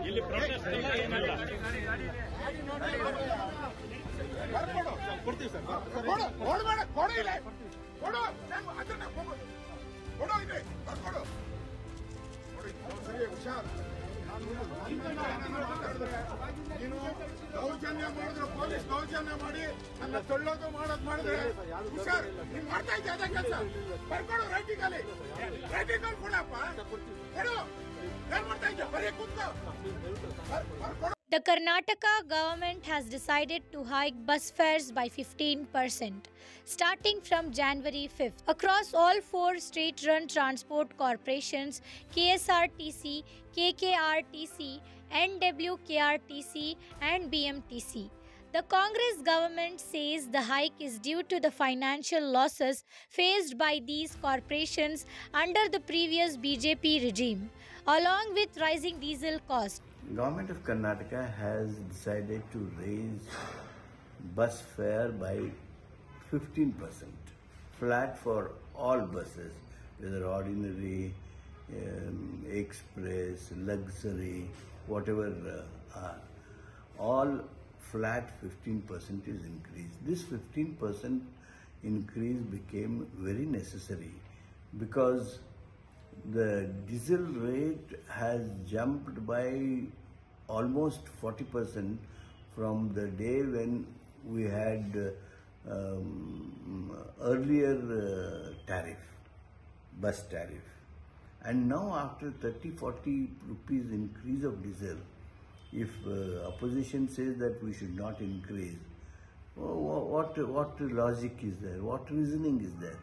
ಇಲ್ಲಿ ಪ್ರೊಟೆಸ್ಟ್ ಇಲ್ಲ ಏನಲ್ಲ ಕೊಡ್ತೀವಿ ಸರ್ ಕೊಡು ಅದನ್ನ ಕೊಡು ಇದೆ ಬರ್ಕೊಡು ಸರಿ ಹುಷಾರ್ ನೀನು ದೌರ್ಜನ್ಯ ಮಾಡಿದ್ರು ಪೊಲೀಸ್ ದೌರ್ಜನ್ಯ ಮಾಡಿ ನನ್ನ ತೊಳ್ಳೋದು ಮಾಡೋದು ಮಾಡಿದ್ರೆ ಹುಷಾರ್ ನೀನ್ ಮಾಡ್ತಾ ಇದ್ದೆ ಅದೇ ಕೆಲಸ ಬರ್ಕೊಡು ರೈಟಿಂಗಲ್ಲಿ ರೈಟಿಂಗಲ್ಲಿ ಕೊಡಪ್ಪ ಕೊಡು ಏನ್ ಮಾಡ್ತಾ ಇದ್ದೆ ಬರೀ ಕೂತ್ಕೋ ಬರ್ಕೊಡು. The Karnataka government has decided to hike bus fares by 15% starting from January 5th across all 4 state-run transport corporations KSRTC, KKRTC, NWKRTC and BMTC. The Congress government says the hike is due to the financial losses faced by these corporations under the previous BJP regime, along with rising diesel costs. Government of Karnataka has decided to raise bus fare by 15%, flat for all buses, whether ordinary, express, luxury, whatever are. All flat 15% is increased. This 15% increase became very necessary because the diesel rate has jumped by almost 40% from the day when we had earlier tariff, bus tariff. And now after 30-40 rupees increase of diesel, if opposition says that we should not increase, what logic is there? What reasoning is there?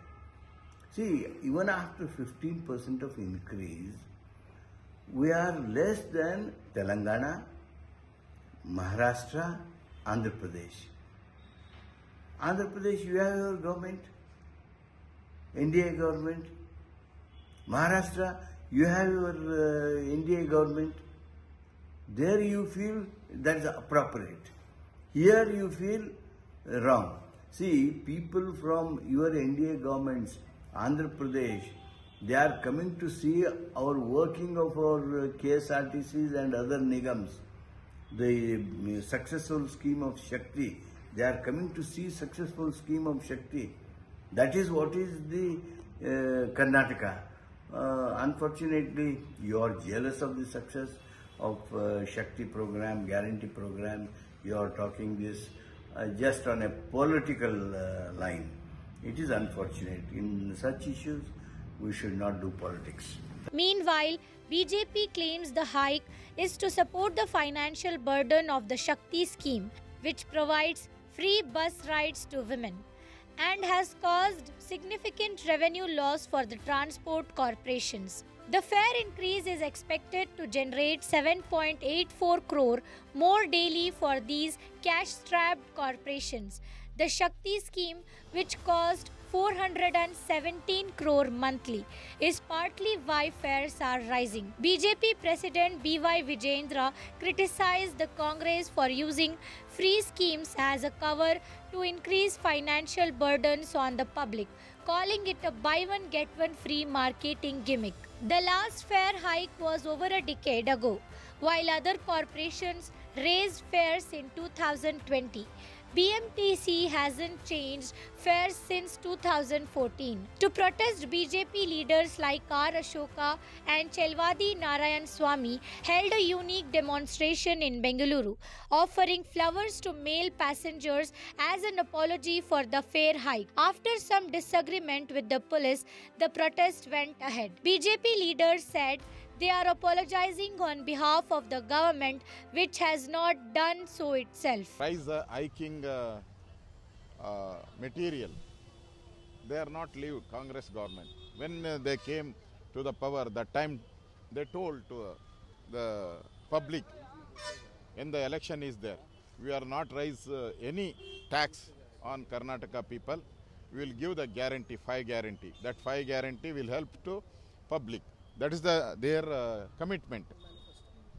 See, even after 15% of increase, we are less than Telangana, Maharashtra, Andhra Pradesh. Andhra Pradesh, you have your government, NDA government. Maharashtra, you have your NDA government. There you feel that is appropriate. Here you feel wrong. See, people from your NDA governments, Andhra Pradesh, they are coming to see our working of our KSRTCs and other Nigams, the successful scheme of Shakti. They are coming to see successful scheme of Shakti. That is what is the Karnataka. Unfortunately, you are jealous of the success of Shakti program, guarantee program. You are talking this just on a political line. It is unfortunate. In such issues, we should not do politics. Meanwhile, BJP claims the hike is to support the financial burden of the Shakti scheme, which provides free bus rides to women, and has caused significant revenue loss for the transport corporations. The fare increase is expected to generate 7.84 crore more daily for these cash-strapped corporations. The Shakti scheme, which cost 417 crore monthly, is partly why fares are rising. BJP President B.Y. Vijayendra criticized the Congress for using free schemes as a cover to increase financial burdens on the public, calling it a buy one get one free marketing gimmick. The last fare hike was over a decade ago, while other corporations raised fares in 2020. BMTC hasn't changed fares since 2014. To protest, BJP leaders like R. Ashoka and Chelwadi Narayan Swamy held a unique demonstration in Bengaluru, offering flowers to male passengers as an apology for the fare hike. After some disagreement with the police, the protest went ahead. BJP leaders said they are apologizing on behalf of the government, which has not done so itself. Price hiking material, they are not leave Congress government. When they came to the power, that time they told to the public, when the election is there, we are not raise any tax on Karnataka people. We will give the guarantee, 5 guarantee. That 5 guarantee will help to public. That is their commitment.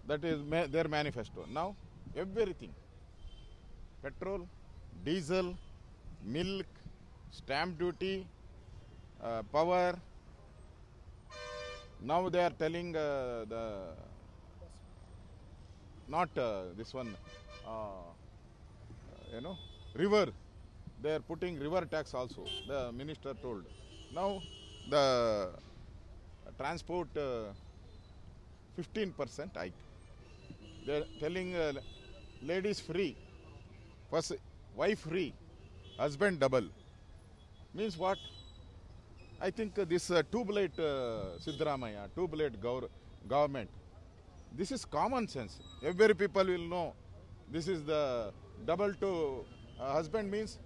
That is their manifesto. Now everything petrol, diesel, milk, stamp duty, power. Now they are telling not this one, river. They are putting river tax also. The minister told. Now the transport 15% hike. They are telling ladies free, first wife free, husband double. Means what? I think this two-blade Siddaramaiah, two-blade government, this is common sense. Every people will know this is the double to husband means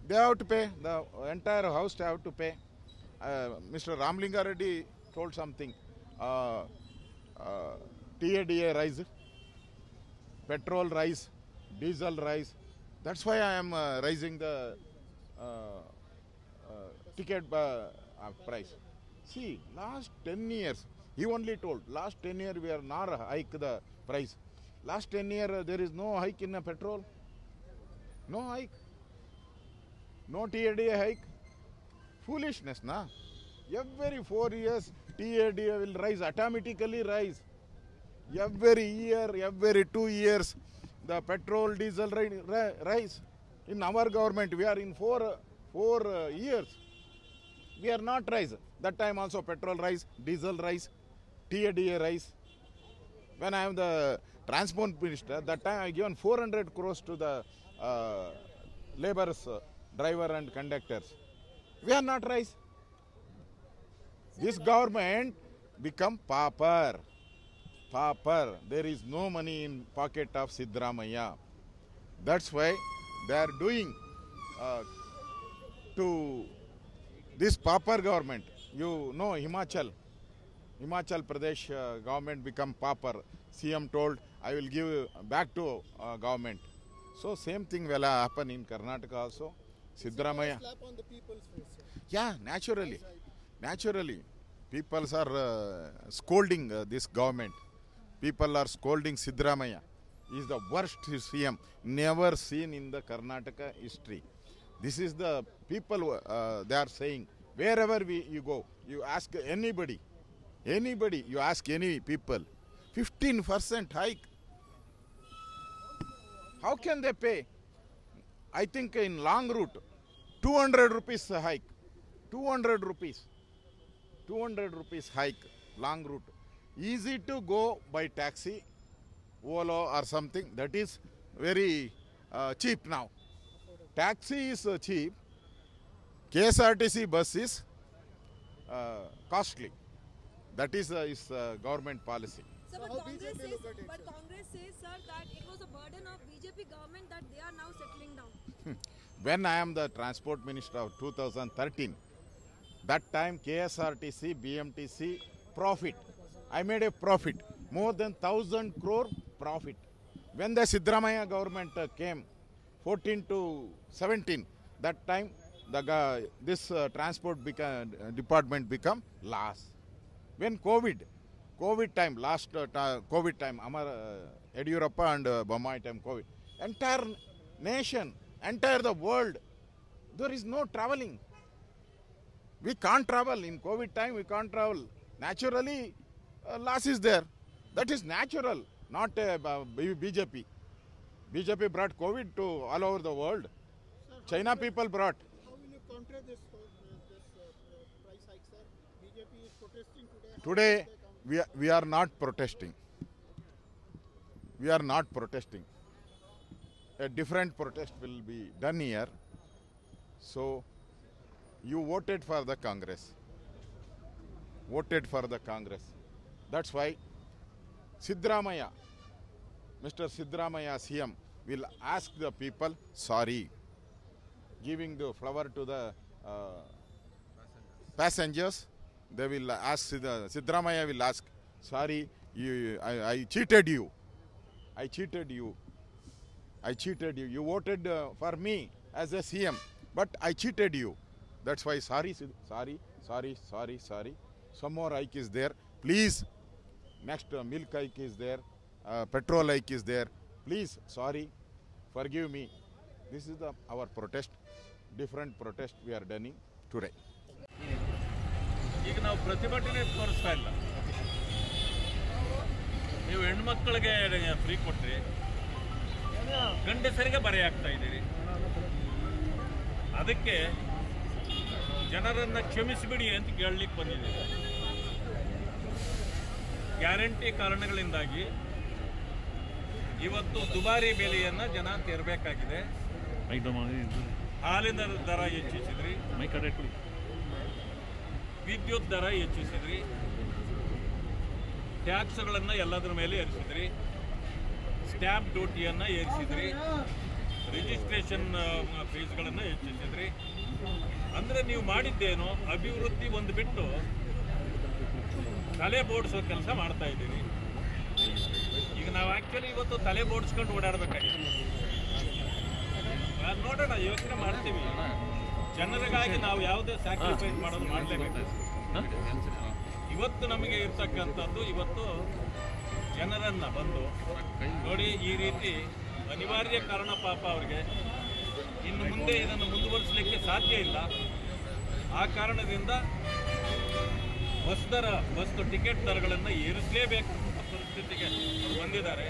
they have to pay, the entire house have to pay. Mr. Ramlinga Reddy told something, TADA rise, petrol rise, diesel rise. That's why I am raising the ticket price. See, last 10 years, he only told, last 10 years we are not hike the price. Last 10 years there is no hike in petrol. No hike. No TADA hike. Foolishness, na? Every 4 years TADA will rise, automatically rise. Every year, every 2 years, the petrol, diesel rise. In our government, we are in four years. We are not rise. That time also petrol rise, diesel rise, TADA rise. When I am the transport minister, that time I given 400 crores to the laborers, driver and conductors. We are not rise. This government become pauper. Pauper. There is no money in pocket of Siddaramaiah. That's why they are doing to this pauper government. You know Himachal Pradesh government become pauper. CM told, I will give back to government. So same thing will happen in Karnataka also. Siddaramaiah. Slap on the people's face, sir. Yeah, naturally. Naturally. People are scolding this government. People are scolding Siddaramaiah. He is the worst CM never seen in the Karnataka history. This is the people they are saying. Wherever you go, you ask anybody, you ask any people, 15% hike. How can they pay? I think in long route, 200 rupees hike. 200 rupees. 200 rupees hike, long route. Easy to go by taxi, Ola or something. That is very cheap now. Taxi is cheap. KSRTC bus is costly. That is government policy. So Sir, but how Congress BJP says, look at it, sir? Congress says, sir, that it was a burden of BJP government that they are now settling down. When I am the transport minister of 2013, that time KSRTC, BMTC, profit. I made a profit, more than 1,000 crore profit. When the Siddaramaiah government came, 14 to 17, that time this transport department become loss. When COVID time, last COVID time, Yediyurappa and Bommai time COVID, entire nation, entire the world, there is no traveling. We can't travel. In COVID time, we can't travel. Naturally, loss is there. That is natural, not BJP. BJP brought COVID to all over the world. China people brought. How will you counter this price hike, sir? BJP is protesting today. How Today, will they counter? we are not protesting. We are not protesting. A different protest will be done here. So, you voted for the Congress. Voted for the Congress. That's why Siddaramaiah, Mr. Siddaramaiah CM will ask the people sorry, giving the flower to the passengers. They will ask, Siddaramaiah will ask, sorry, I cheated you. I cheated you. I cheated you. You voted for me as a CM, but I cheated you. That's why sorry. Some more hike is there. Please, next milk hike is there. Petrol hike is there. Please, sorry, forgive me. This is our protest, different protest we are doing today. ಈಗ ನಾವು ಪ್ರತಿಭಟನೆ ತೋರಿಸ್ತಾ ಇಲ್ಲ. ನೀವು ಹೆಣ್ಮಕ್ಳಿಗೆ free ಕೊಟ್ಟರೆ ಗಂಡಸರಿಗೆ ಬರೆ ಆಗ್ತಾ ಇದ್ದೀರಿ. ಅದಕ್ಕೆ ಜನರನ್ನು ಕ್ಷಮಿಸಿಬಿಡಿ ಅಂತ ಕೇಳಲಿಕ್ಕೆ ಬಂದಿದ್ದೀರಿ. ಗ್ಯಾರಂಟಿ ಕಾರಣಗಳಿಂದಾಗಿ ಇವತ್ತು ದುಬಾರಿ ಬೆಲೆಯನ್ನು ಜನ ತೆರಬೇಕಾಗಿದೆ. ಹಾಲಿನ ದರ ಹೆಚ್ಚಿಸಿದ್ರಿ, ವಿದ್ಯುತ್ ದರ ಹೆಚ್ಚಿಸಿದ್ರಿ, ಟ್ಯಾಕ್ಸ್ಗಳನ್ನು ಎಲ್ಲದರ ಮೇಲೆ ಏರಿಸಿದ್ರಿ, ಸ್ಟ್ಯಾಂಪ್ ಡ್ಯೂಟಿಯನ್ನು ಏರಿಸಿದ್ರಿ, ರಿಜಿಸ್ಟ್ರೇಷನ್ ಫೀಸ್ಗಳನ್ನು ಹೆಚ್ಚಿಸಿದ್ರಿ. ಅಂದರೆ ನೀವು ಮಾಡಿದ್ದೇನೋ ಅಭಿವೃದ್ಧಿ ಒಂದು ಬಿಟ್ಟು ತಲೆ ಬೋಡಿಸೋ ಕೆಲಸ ಮಾಡ್ತಾ ಇದ್ದೀರಿ. ಈಗ ನಾವು ಆ್ಯಕ್ಚುಲಿ ಇವತ್ತು ತಲೆ ಬೋಡಿಸ್ಕೊಂಡು ಓಡಾಡಬೇಕಾಗಿದೆ. ನೋಡೋಣ, ಯೋಚನೆ ಮಾಡ್ತೀವಿ. ಜನರಿಗಾಗಿ ನಾವು ಯಾವುದೇ ಸ್ಯಾಕ್ರಿಫೈಸ್ ಮಾಡೋದು ಮಾಡಲೇಬೇಕು. ಇವತ್ತು ನಮಗೆ ಇರ್ತಕ್ಕಂಥದ್ದು, ಇವತ್ತು ಜನರನ್ನು ಬಂದು ನೋಡಿ, ಈ ರೀತಿ ಅನಿವಾರ್ಯ ಕಾರಣ ಪಾಪ ಅವ್ರಿಗೆ ಇನ್ನು ಮುಂದೆ ಇದನ್ನು ಮುಂದುವರಿಸಲಿಕ್ಕೆ ಸಾಧ್ಯ ಇಲ್ಲ. ಆ ಕಾರಣದಿಂದ ಬಸ್ ಟಿಕೆಟ್ ದರಗಳನ್ನು ಏರಿಸಲೇಬೇಕು ಪರಿಸ್ಥಿತಿಗೆ ಬಂದಿದ್ದಾರೆ.